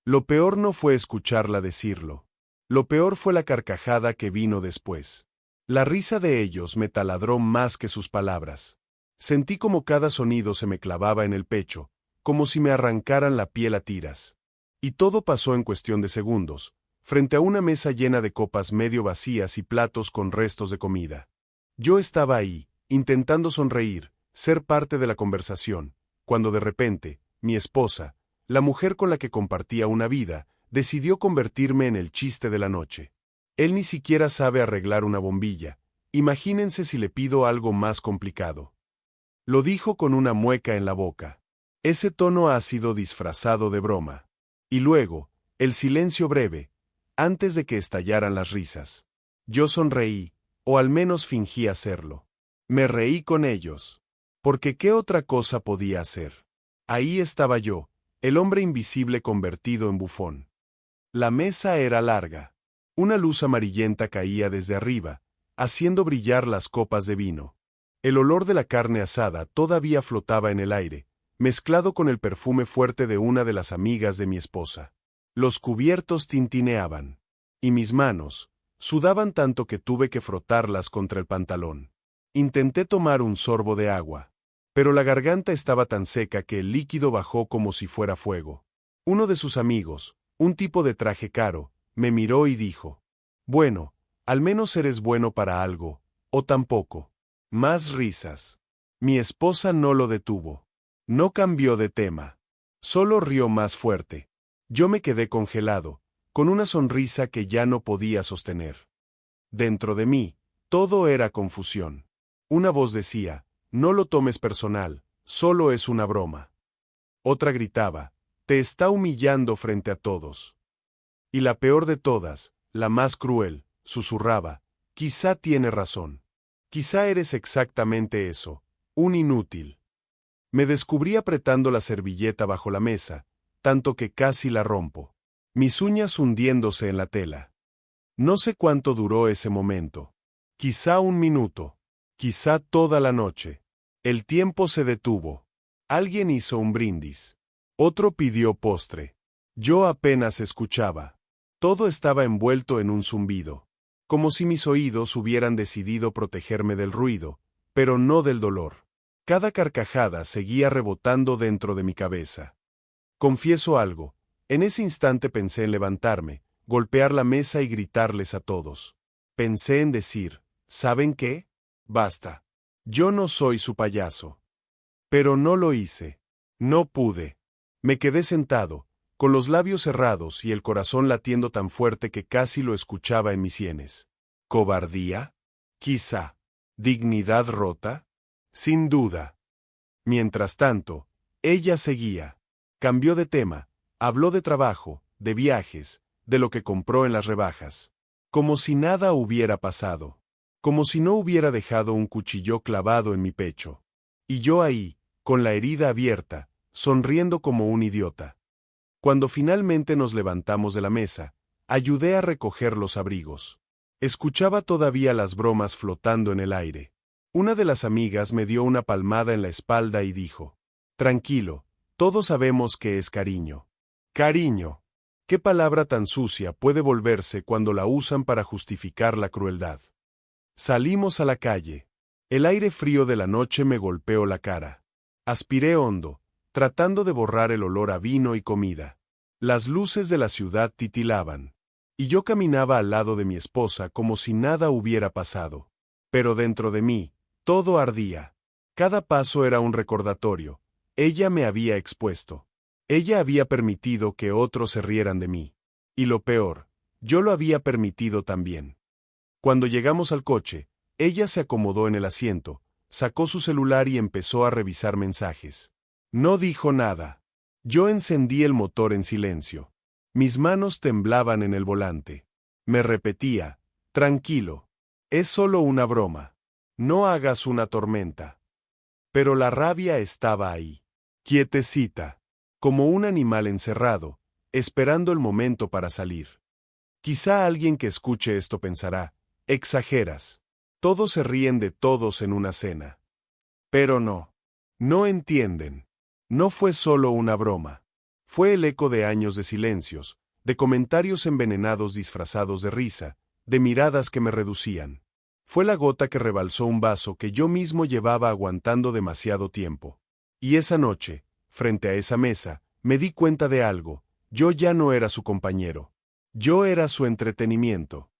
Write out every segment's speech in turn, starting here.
Lo peor no fue escucharla decirlo. Lo peor fue la carcajada que vino después. La risa de ellos me taladró más que sus palabras. Sentí como cada sonido se me clavaba en el pecho, como si me arrancaran la piel a tiras. Y todo pasó en cuestión de segundos, frente a una mesa llena de copas medio vacías y platos con restos de comida. Yo estaba ahí, intentando sonreír, ser parte de la conversación, cuando de repente, mi esposa, la mujer con la que compartía una vida, decidió convertirme en el chiste de la noche. Él ni siquiera sabe arreglar una bombilla. Imagínense si le pido algo más complicado. Lo dijo con una mueca en la boca. Ese tono ácido disfrazado de broma. Y luego, el silencio breve, antes de que estallaran las risas. Yo sonreí, o al menos fingí hacerlo. Me reí con ellos. Porque ¿qué otra cosa podía hacer? Ahí estaba yo, el hombre invisible convertido en bufón. La mesa era larga. Una luz amarillenta caía desde arriba, haciendo brillar las copas de vino. El olor de la carne asada todavía flotaba en el aire, mezclado con el perfume fuerte de una de las amigas de mi esposa. Los cubiertos tintineaban. Y mis manos sudaban tanto que tuve que frotarlas contra el pantalón. Intenté tomar un sorbo de agua, pero la garganta estaba tan seca que el líquido bajó como si fuera fuego. Uno de sus amigos, un tipo de traje caro, me miró y dijo: «Bueno, al menos eres bueno para algo, o tampoco». Más risas. Mi esposa no lo detuvo. No cambió de tema. Solo rió más fuerte. Yo me quedé congelado, con una sonrisa que ya no podía sostener. Dentro de mí, todo era confusión. Una voz decía: «No lo tomes personal, solo es una broma». Otra gritaba: «Te está humillando frente a todos». Y la peor de todas, la más cruel, susurraba: «Quizá tiene razón. Quizá eres exactamente eso, un inútil». Me descubrí apretando la servilleta bajo la mesa, tanto que casi la rompo. Mis uñas hundiéndose en la tela. No sé cuánto duró ese momento. Quizá un minuto. Quizá toda la noche. El tiempo se detuvo. Alguien hizo un brindis. Otro pidió postre. Yo apenas escuchaba. Todo estaba envuelto en un zumbido. Como si mis oídos hubieran decidido protegerme del ruido, pero no del dolor. Cada carcajada seguía rebotando dentro de mi cabeza. Confieso algo. En ese instante pensé en levantarme, golpear la mesa y gritarles a todos. Pensé en decir: «¿Saben qué? Basta. Yo no soy su payaso». Pero no lo hice. No pude. Me quedé sentado, con los labios cerrados y el corazón latiendo tan fuerte que casi lo escuchaba en mis sienes. ¿Cobardía? Quizá. ¿Dignidad rota? Sin duda. Mientras tanto, ella seguía. Cambió de tema, habló de trabajo, de viajes, de lo que compró en las rebajas. Como si nada hubiera pasado. Como si no hubiera dejado un cuchillo clavado en mi pecho. Y yo ahí, con la herida abierta, sonriendo como un idiota. Cuando finalmente nos levantamos de la mesa, ayudé a recoger los abrigos. Escuchaba todavía las bromas flotando en el aire. Una de las amigas me dio una palmada en la espalda y dijo: «Tranquilo, todos sabemos que es cariño». Cariño. ¿Qué palabra tan sucia puede volverse cuando la usan para justificar la crueldad? Salimos a la calle. El aire frío de la noche me golpeó la cara. Aspiré hondo, tratando de borrar el olor a vino y comida. Las luces de la ciudad titilaban. Y yo caminaba al lado de mi esposa como si nada hubiera pasado. Pero dentro de mí, todo ardía. Cada paso era un recordatorio. Ella me había expuesto. Ella había permitido que otros se rieran de mí. Y lo peor, yo lo había permitido también. Cuando llegamos al coche, ella se acomodó en el asiento, sacó su celular y empezó a revisar mensajes. No dijo nada. Yo encendí el motor en silencio. Mis manos temblaban en el volante. Me repetía: «Tranquilo. Es solo una broma. No hagas una tormenta». Pero la rabia estaba ahí, quietecita, como un animal encerrado, esperando el momento para salir. Quizá alguien que escuche esto pensará: «Exageras. Todos se ríen de todos en una cena». Pero no. No entienden. No fue solo una broma. Fue el eco de años de silencios, de comentarios envenenados disfrazados de risa, de miradas que me reducían. Fue la gota que rebalsó un vaso que yo mismo llevaba aguantando demasiado tiempo. Y esa noche, frente a esa mesa, me di cuenta de algo: yo ya no era su compañero. Yo era su entretenimiento.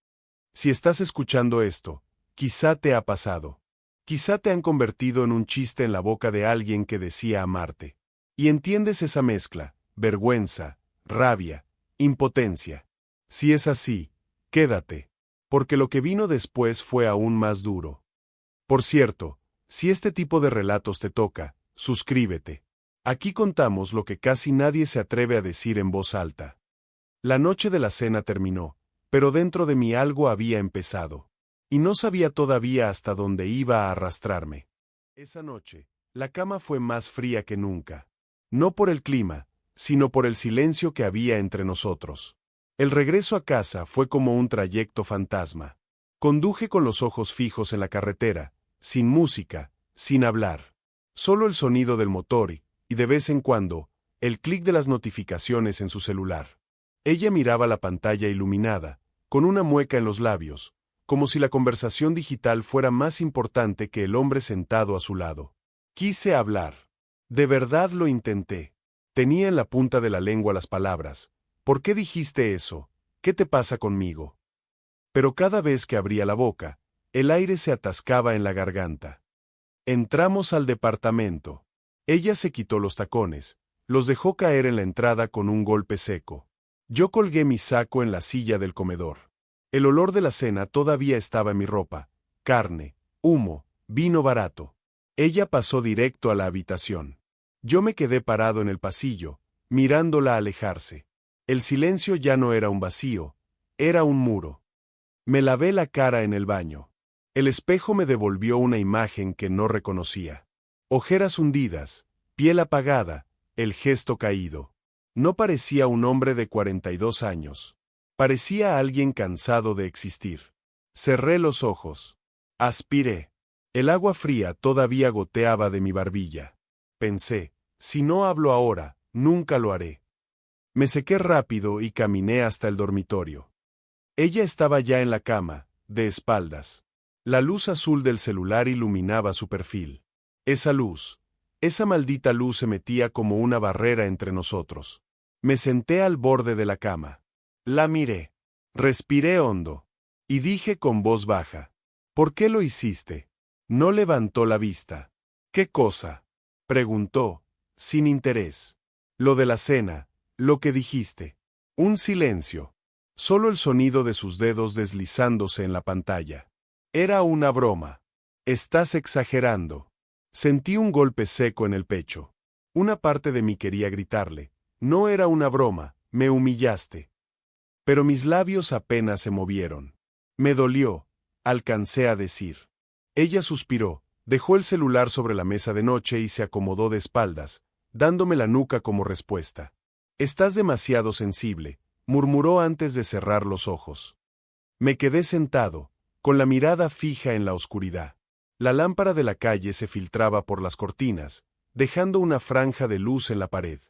Si estás escuchando esto, quizá te ha pasado. Quizá te han convertido en un chiste en la boca de alguien que decía amarte. Y entiendes esa mezcla: vergüenza, rabia, impotencia. Si es así, quédate, porque lo que vino después fue aún más duro. Por cierto, si este tipo de relatos te toca, suscríbete. Aquí contamos lo que casi nadie se atreve a decir en voz alta. La noche de la cena terminó, pero dentro de mí algo había empezado. Y no sabía todavía hasta dónde iba a arrastrarme. Esa noche, la cama fue más fría que nunca. No por el clima, sino por el silencio que había entre nosotros. El regreso a casa fue como un trayecto fantasma. Conduje con los ojos fijos en la carretera, sin música, sin hablar. Solo el sonido del motor y de vez en cuando, el clic de las notificaciones en su celular. Ella miraba la pantalla iluminada, con una mueca en los labios, como si la conversación digital fuera más importante que el hombre sentado a su lado. Quise hablar. De verdad lo intenté. Tenía en la punta de la lengua las palabras: ¿por qué dijiste eso? ¿Qué te pasa conmigo? Pero cada vez que abría la boca, el aire se atascaba en la garganta. Entramos al departamento. Ella se quitó los tacones, los dejó caer en la entrada con un golpe seco. Yo colgué mi saco en la silla del comedor. El olor de la cena todavía estaba en mi ropa: carne, humo, vino barato. Ella pasó directo a la habitación. Yo me quedé parado en el pasillo, mirándola alejarse. El silencio ya no era un vacío, era un muro. Me lavé la cara en el baño. El espejo me devolvió una imagen que no reconocía. Ojeras hundidas, piel apagada, el gesto caído. No parecía un hombre de 42 años. Parecía alguien cansado de existir. Cerré los ojos. Aspiré. El agua fría todavía goteaba de mi barbilla. Pensé: si no hablo ahora, nunca lo haré. Me sequé rápido y caminé hasta el dormitorio. Ella estaba ya en la cama, de espaldas. La luz azul del celular iluminaba su perfil. Esa luz, esa maldita luz se metía como una barrera entre nosotros. Me senté al borde de la cama. La miré. Respiré hondo. Y dije con voz baja: ¿por qué lo hiciste? No levantó la vista. ¿Qué cosa? Preguntó, sin interés. Lo de la cena, lo que dijiste. Un silencio. Solo el sonido de sus dedos deslizándose en la pantalla. Era una broma. Estás exagerando. Sentí un golpe seco en el pecho. Una parte de mí quería gritarle: no era una broma, me humillaste. Pero mis labios apenas se movieron. Me dolió, alcancé a decir. Ella suspiró, dejó el celular sobre la mesa de noche y se acomodó de espaldas, dándome la nuca como respuesta. Estás demasiado sensible, murmuró antes de cerrar los ojos. Me quedé sentado, con la mirada fija en la oscuridad. La lámpara de la calle se filtraba por las cortinas, dejando una franja de luz en la pared.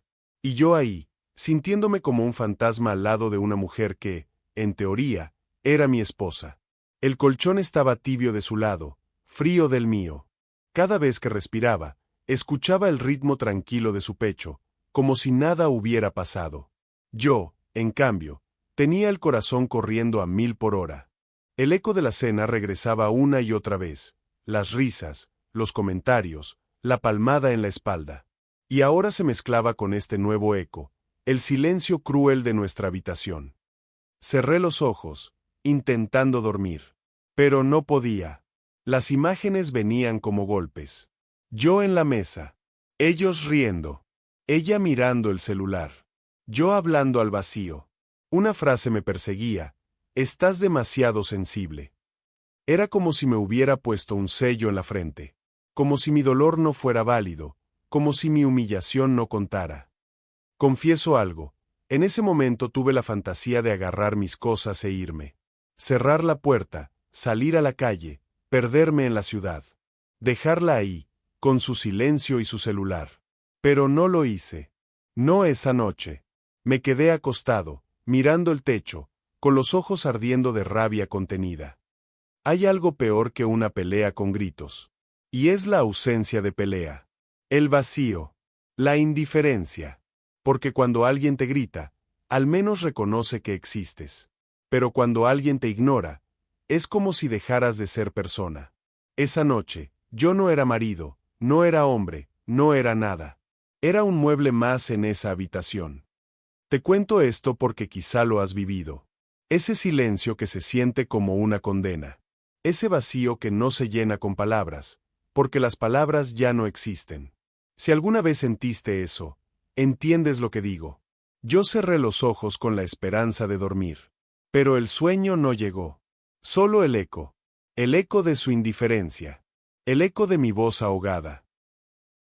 Y yo ahí, sintiéndome como un fantasma al lado de una mujer que, en teoría, era mi esposa. El colchón estaba tibio de su lado, frío del mío. Cada vez que respiraba, escuchaba el ritmo tranquilo de su pecho, como si nada hubiera pasado. Yo, en cambio, tenía el corazón corriendo a 1000 por hora. El eco de la cena regresaba una y otra vez, las risas, los comentarios, la palmada en la espalda. Y ahora se mezclaba con este nuevo eco, el silencio cruel de nuestra habitación. Cerré los ojos, intentando dormir. Pero no podía. Las imágenes venían como golpes. Yo en la mesa. Ellos riendo. Ella mirando el celular. Yo hablando al vacío. Una frase me perseguía: estás demasiado sensible. Era como si me hubiera puesto un sello en la frente. Como si mi dolor no fuera válido. Como si mi humillación no contara. Confieso algo. En ese momento tuve la fantasía de agarrar mis cosas e irme. Cerrar la puerta, salir a la calle, perderme en la ciudad. Dejarla ahí, con su silencio y su celular. Pero no lo hice. No esa noche. Me quedé acostado, mirando el techo, con los ojos ardiendo de rabia contenida. Hay algo peor que una pelea con gritos. Y es la ausencia de pelea. El vacío. La indiferencia. Porque cuando alguien te grita, al menos reconoce que existes. Pero cuando alguien te ignora, es como si dejaras de ser persona. Esa noche, yo no era marido, no era hombre, no era nada. Era un mueble más en esa habitación. Te cuento esto porque quizá lo has vivido. Ese silencio que se siente como una condena. Ese vacío que no se llena con palabras, porque las palabras ya no existen. Si alguna vez sentiste eso, entiendes lo que digo. Yo cerré los ojos con la esperanza de dormir. Pero el sueño no llegó. Solo el eco de su indiferencia, el eco de mi voz ahogada.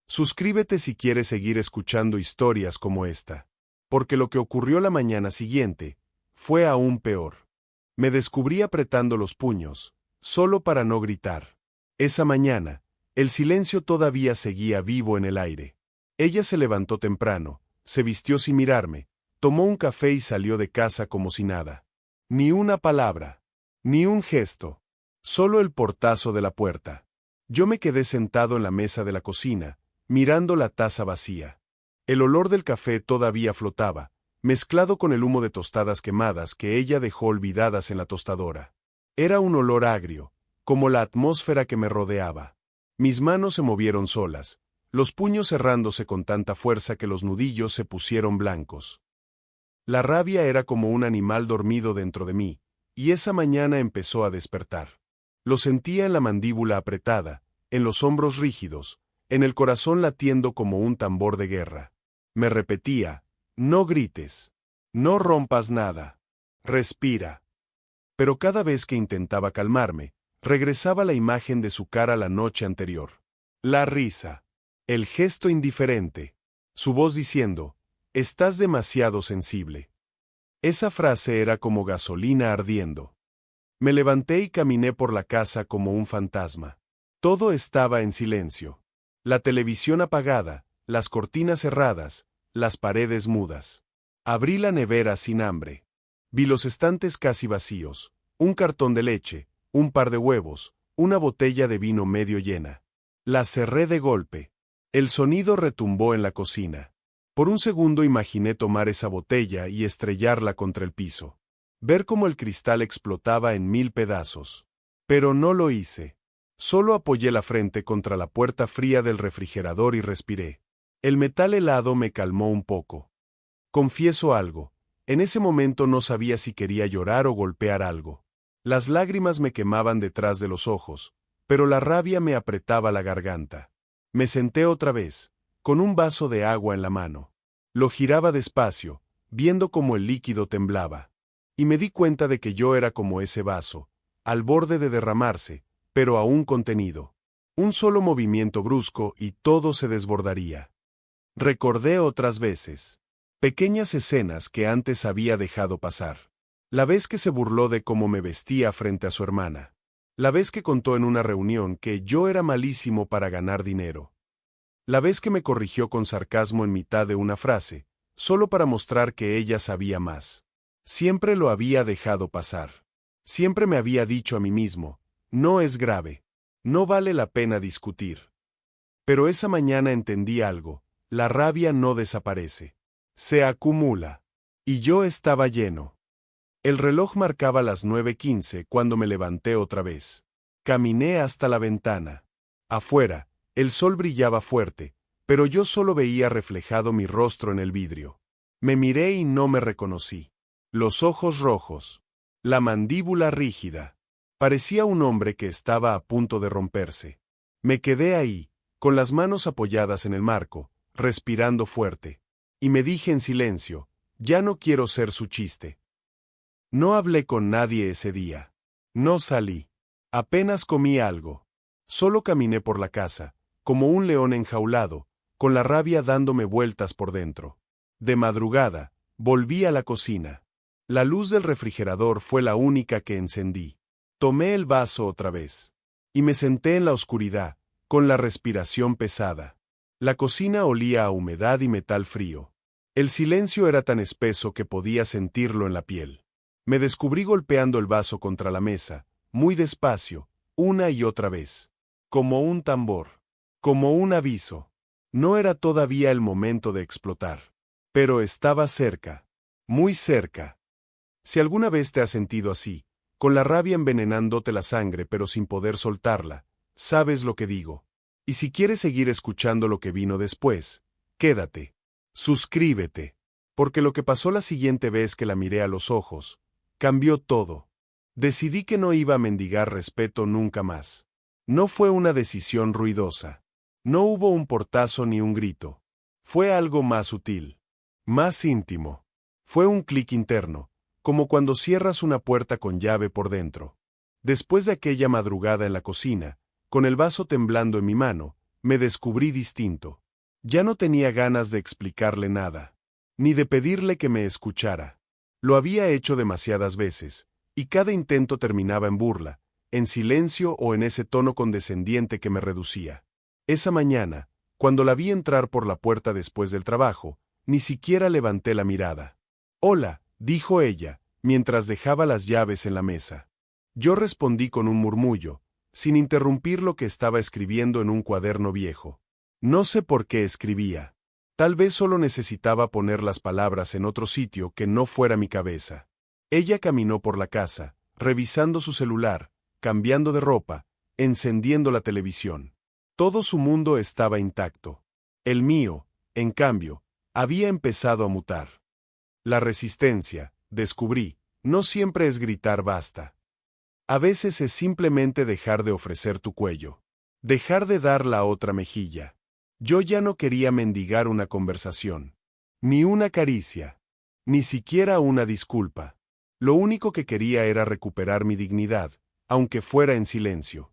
Suscríbete si quieres seguir escuchando historias como esta, porque lo que ocurrió la mañana siguiente fue aún peor. Me descubrí apretando los puños, solo para no gritar. Esa mañana, el silencio todavía seguía vivo en el aire. Ella se levantó temprano, se vistió sin mirarme, tomó un café y salió de casa como si nada. Ni una palabra, ni un gesto, solo el portazo de la puerta. Yo me quedé sentado en la mesa de la cocina, mirando la taza vacía. El olor del café todavía flotaba, mezclado con el humo de tostadas quemadas que ella dejó olvidadas en la tostadora. Era un olor agrio, como la atmósfera que me rodeaba. Mis manos se movieron solas, los puños cerrándose con tanta fuerza que los nudillos se pusieron blancos. La rabia era como un animal dormido dentro de mí, y esa mañana empezó a despertar. Lo sentía en la mandíbula apretada, en los hombros rígidos, en el corazón latiendo como un tambor de guerra. Me repetía, no grites, no rompas nada, respira. Pero cada vez que intentaba calmarme, regresaba la imagen de su cara la noche anterior. La risa, el gesto indiferente, su voz diciendo, estás demasiado sensible. Esa frase era como gasolina ardiendo. Me levanté y caminé por la casa como un fantasma. Todo estaba en silencio. La televisión apagada, las cortinas cerradas, las paredes mudas. Abrí la nevera sin hambre. Vi los estantes casi vacíos, un cartón de leche, un par de huevos, una botella de vino medio llena. La cerré de golpe. El sonido retumbó en la cocina. Por un segundo imaginé tomar esa botella y estrellarla contra el piso. Ver cómo el cristal explotaba en 1000 pedazos. Pero no lo hice. Solo apoyé la frente contra la puerta fría del refrigerador y respiré. El metal helado me calmó un poco. Confieso algo. En ese momento no sabía si quería llorar o golpear algo. Las lágrimas me quemaban detrás de los ojos, pero la rabia me apretaba la garganta. Me senté otra vez, con un vaso de agua en la mano. Lo giraba despacio, viendo cómo el líquido temblaba. Y me di cuenta de que yo era como ese vaso, al borde de derramarse, pero aún contenido. Un solo movimiento brusco y todo se desbordaría. Recordé otras veces. Pequeñas escenas que antes había dejado pasar. La vez que se burló de cómo me vestía frente a su hermana. La vez que contó en una reunión que yo era malísimo para ganar dinero. La vez que me corrigió con sarcasmo en mitad de una frase, solo para mostrar que ella sabía más. Siempre lo había dejado pasar. Siempre me había dicho a mí mismo, no es grave, no vale la pena discutir. Pero esa mañana entendí algo, la rabia no desaparece. Se acumula. Y yo estaba lleno. El reloj marcaba las 9:15 cuando me levanté otra vez. Caminé hasta la ventana. Afuera, el sol brillaba fuerte, pero yo solo veía reflejado mi rostro en el vidrio. Me miré y no me reconocí. Los ojos rojos. La mandíbula rígida. Parecía un hombre que estaba a punto de romperse. Me quedé ahí, con las manos apoyadas en el marco, respirando fuerte. Y me dije en silencio, ya no quiero ser su chiste. No hablé con nadie ese día. No salí. Apenas comí algo. Solo caminé por la casa, como un león enjaulado, con la rabia dándome vueltas por dentro. De madrugada, volví a la cocina. La luz del refrigerador fue la única que encendí. Tomé el vaso otra vez. Y me senté en la oscuridad, con la respiración pesada. La cocina olía a humedad y metal frío. El silencio era tan espeso que podía sentirlo en la piel. Me descubrí golpeando el vaso contra la mesa, muy despacio, una y otra vez. Como un tambor. Como un aviso. No era todavía el momento de explotar. Pero estaba cerca. Muy cerca. Si alguna vez te has sentido así, con la rabia envenenándote la sangre pero sin poder soltarla, sabes lo que digo. Y si quieres seguir escuchando lo que vino después, quédate. Suscríbete. Porque lo que pasó la siguiente vez que la miré a los ojos, cambió todo. Decidí que no iba a mendigar respeto nunca más. No fue una decisión ruidosa. No hubo un portazo ni un grito. Fue algo más sutil. Más íntimo. Fue un clic interno, como cuando cierras una puerta con llave por dentro. Después de aquella madrugada en la cocina, con el vaso temblando en mi mano, me descubrí distinto. Ya no tenía ganas de explicarle nada, ni de pedirle que me escuchara. Lo había hecho demasiadas veces, y cada intento terminaba en burla, en silencio o en ese tono condescendiente que me reducía. Esa mañana, cuando la vi entrar por la puerta después del trabajo, ni siquiera levanté la mirada. «Hola», dijo ella, mientras dejaba las llaves en la mesa. Yo respondí con un murmullo, sin interrumpir lo que estaba escribiendo en un cuaderno viejo. No sé por qué escribía. Tal vez solo necesitaba poner las palabras en otro sitio que no fuera mi cabeza. Ella caminó por la casa, revisando su celular, cambiando de ropa, encendiendo la televisión. Todo su mundo estaba intacto. El mío, en cambio, había empezado a mutar. La resistencia, descubrí, no siempre es gritar basta. A veces es simplemente dejar de ofrecer tu cuello. Dejar de dar la otra mejilla. Yo ya no quería mendigar una conversación. Ni una caricia. Ni siquiera una disculpa. Lo único que quería era recuperar mi dignidad, aunque fuera en silencio.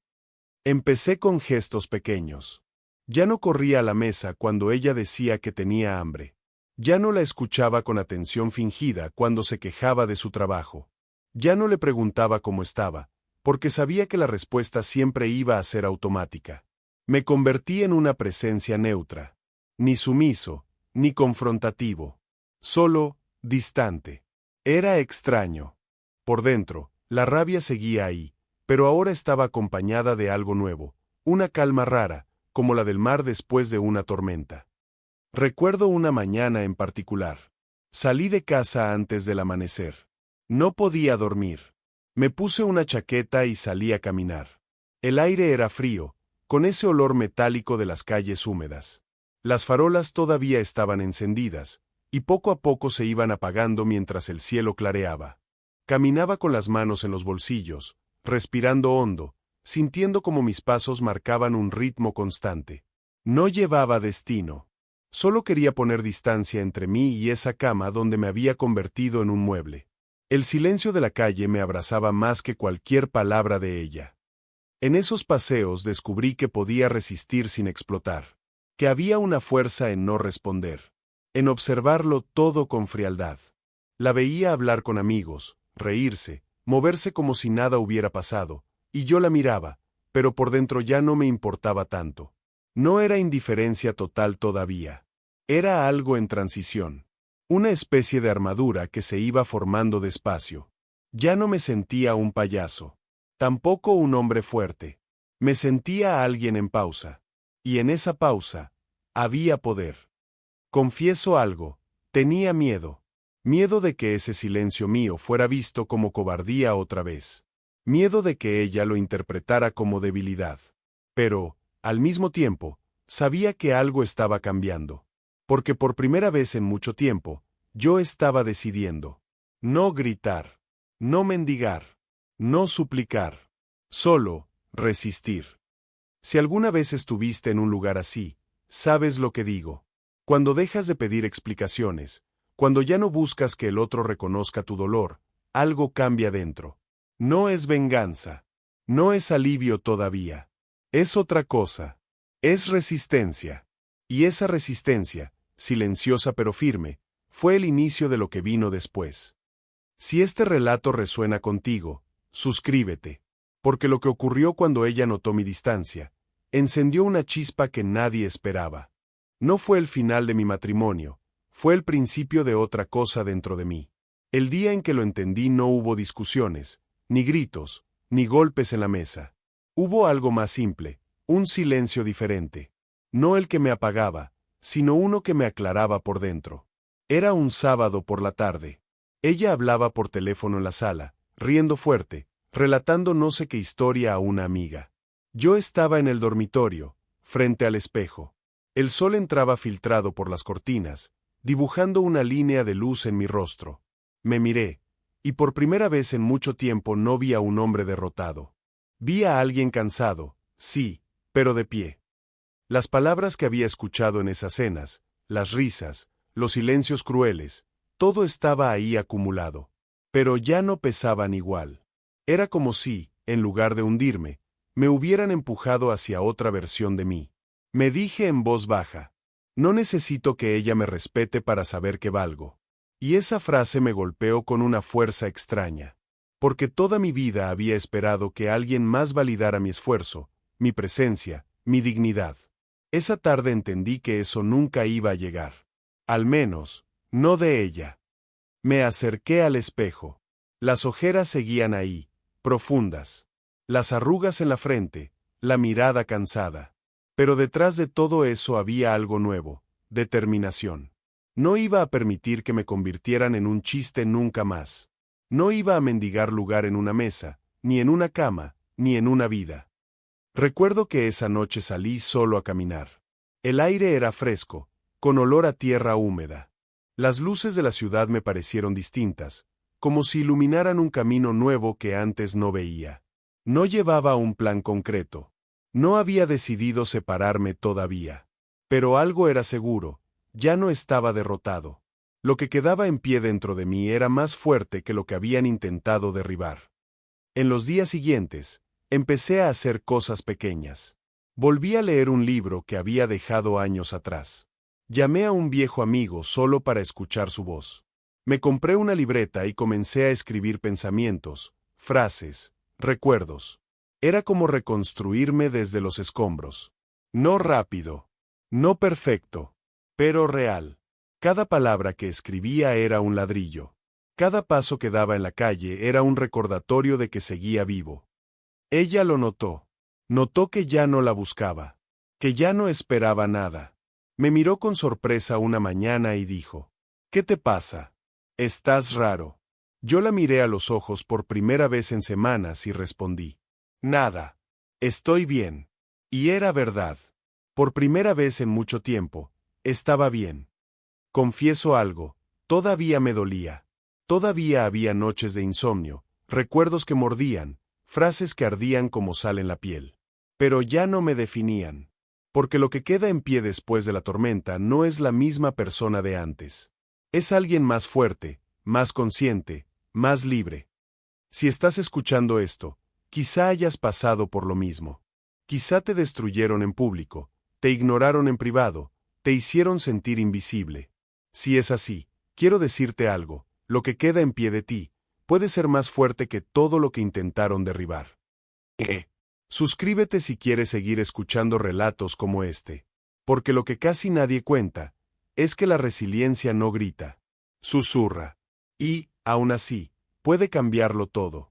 Empecé con gestos pequeños. Ya no corría a la mesa cuando ella decía que tenía hambre. Ya no la escuchaba con atención fingida cuando se quejaba de su trabajo. Ya no le preguntaba cómo estaba, porque sabía que la respuesta siempre iba a ser automática. Me convertí en una presencia neutra. Ni sumiso, ni confrontativo. Solo, distante. Era extraño. Por dentro, la rabia seguía ahí, pero ahora estaba acompañada de algo nuevo, una calma rara, como la del mar después de una tormenta. Recuerdo una mañana en particular. Salí de casa antes del amanecer. No podía dormir. Me puse una chaqueta y salí a caminar. El aire era frío, con ese olor metálico de las calles húmedas. Las farolas todavía estaban encendidas, y poco a poco se iban apagando mientras el cielo clareaba. Caminaba con las manos en los bolsillos, respirando hondo, sintiendo como mis pasos marcaban un ritmo constante. No llevaba destino. Solo quería poner distancia entre mí y esa cama donde me había convertido en un mueble. El silencio de la calle me abrazaba más que cualquier palabra de ella. En esos paseos descubrí que podía resistir sin explotar, que había una fuerza en no responder, en observarlo todo con frialdad. La veía hablar con amigos, reírse, moverse como si nada hubiera pasado, y yo la miraba, pero por dentro ya no me importaba tanto. No era indiferencia total todavía. Era algo en transición. Una especie de armadura que se iba formando despacio. Ya no me sentía un payaso. Tampoco un hombre fuerte. Me sentía alguien en pausa. Y en esa pausa, había poder. Confieso algo, tenía miedo. Miedo de que ese silencio mío fuera visto como cobardía otra vez. Miedo de que ella lo interpretara como debilidad. Pero, al mismo tiempo, sabía que algo estaba cambiando. Porque por primera vez en mucho tiempo, yo estaba decidiendo. No gritar. No mendigar. No suplicar. Solo, resistir. Si alguna vez estuviste en un lugar así, sabes lo que digo. Cuando dejas de pedir explicaciones, cuando ya no buscas que el otro reconozca tu dolor, algo cambia dentro. No es venganza. No es alivio todavía. Es otra cosa. Es resistencia. Y esa resistencia, silenciosa pero firme, fue el inicio de lo que vino después. Si este relato resuena contigo, suscríbete, porque lo que ocurrió cuando ella notó mi distancia, encendió una chispa que nadie esperaba. No fue el final de mi matrimonio, Fue el principio de otra cosa dentro de mí. El día en que lo entendí no hubo discusiones, ni gritos, ni golpes en la mesa. Hubo algo más simple, un silencio diferente. No el que me apagaba, sino uno que me aclaraba por dentro. Era un sábado por la tarde. Ella hablaba por teléfono en la sala, riendo fuerte, relatando no sé qué historia a una amiga. Yo estaba en el dormitorio, frente al espejo. El sol entraba filtrado por las cortinas, dibujando una línea de luz en mi rostro. Me miré, y por primera vez en mucho tiempo no vi a un hombre derrotado. Vi a alguien cansado, sí, pero de pie. Las palabras que había escuchado en esas cenas, las risas, los silencios crueles, todo estaba ahí acumulado. Pero ya no pesaban igual. Era como si, en lugar de hundirme, me hubieran empujado hacia otra versión de mí. Me dije en voz baja, no necesito que ella me respete para saber que valgo. Y esa frase me golpeó con una fuerza extraña. Porque toda mi vida había esperado que alguien más validara mi esfuerzo, mi presencia, mi dignidad. Esa tarde entendí que eso nunca iba a llegar. Al menos, no de ella. Me acerqué al espejo. Las ojeras seguían ahí, profundas. Las arrugas en la frente, la mirada cansada. Pero detrás de todo eso había algo nuevo, determinación. No iba a permitir que me convirtieran en un chiste nunca más. No iba a mendigar lugar en una mesa, ni en una cama, ni en una vida. Recuerdo que esa noche salí solo a caminar. El aire era fresco, con olor a tierra húmeda. Las luces de la ciudad me parecieron distintas, como si iluminaran un camino nuevo que antes no veía. No llevaba un plan concreto. No había decidido separarme todavía. Pero algo era seguro, ya no estaba derrotado. Lo que quedaba en pie dentro de mí era más fuerte que lo que habían intentado derribar. En los días siguientes, empecé a hacer cosas pequeñas. Volví a leer un libro que había dejado años atrás. Llamé a un viejo amigo solo para escuchar su voz. Me compré una libreta y comencé a escribir pensamientos, frases, recuerdos. Era como reconstruirme desde los escombros. No rápido, no perfecto, pero real. Cada palabra que escribía era un ladrillo. Cada paso que daba en la calle era un recordatorio de que seguía vivo. Ella lo notó. Notó que ya no la buscaba, que ya no esperaba nada. Me miró con sorpresa una mañana y dijo, ¿qué te pasa? Estás raro. Yo la miré a los ojos por primera vez en semanas y respondí, nada. Estoy bien. Y era verdad. Por primera vez en mucho tiempo, estaba bien. Confieso algo, todavía me dolía. Todavía había noches de insomnio, recuerdos que mordían, frases que ardían como sal en la piel. Pero ya no me definían. Porque lo que queda en pie después de la tormenta no es la misma persona de antes. Es alguien más fuerte, más consciente, más libre. Si estás escuchando esto, quizá hayas pasado por lo mismo. Quizá te destruyeron en público, te ignoraron en privado, te hicieron sentir invisible. Si es así, quiero decirte algo, lo que queda en pie de ti, puede ser más fuerte que todo lo que intentaron derribar. Suscríbete si quieres seguir escuchando relatos como este. Porque lo que casi nadie cuenta, es que la resiliencia no grita, susurra. Y, aún así, puede cambiarlo todo.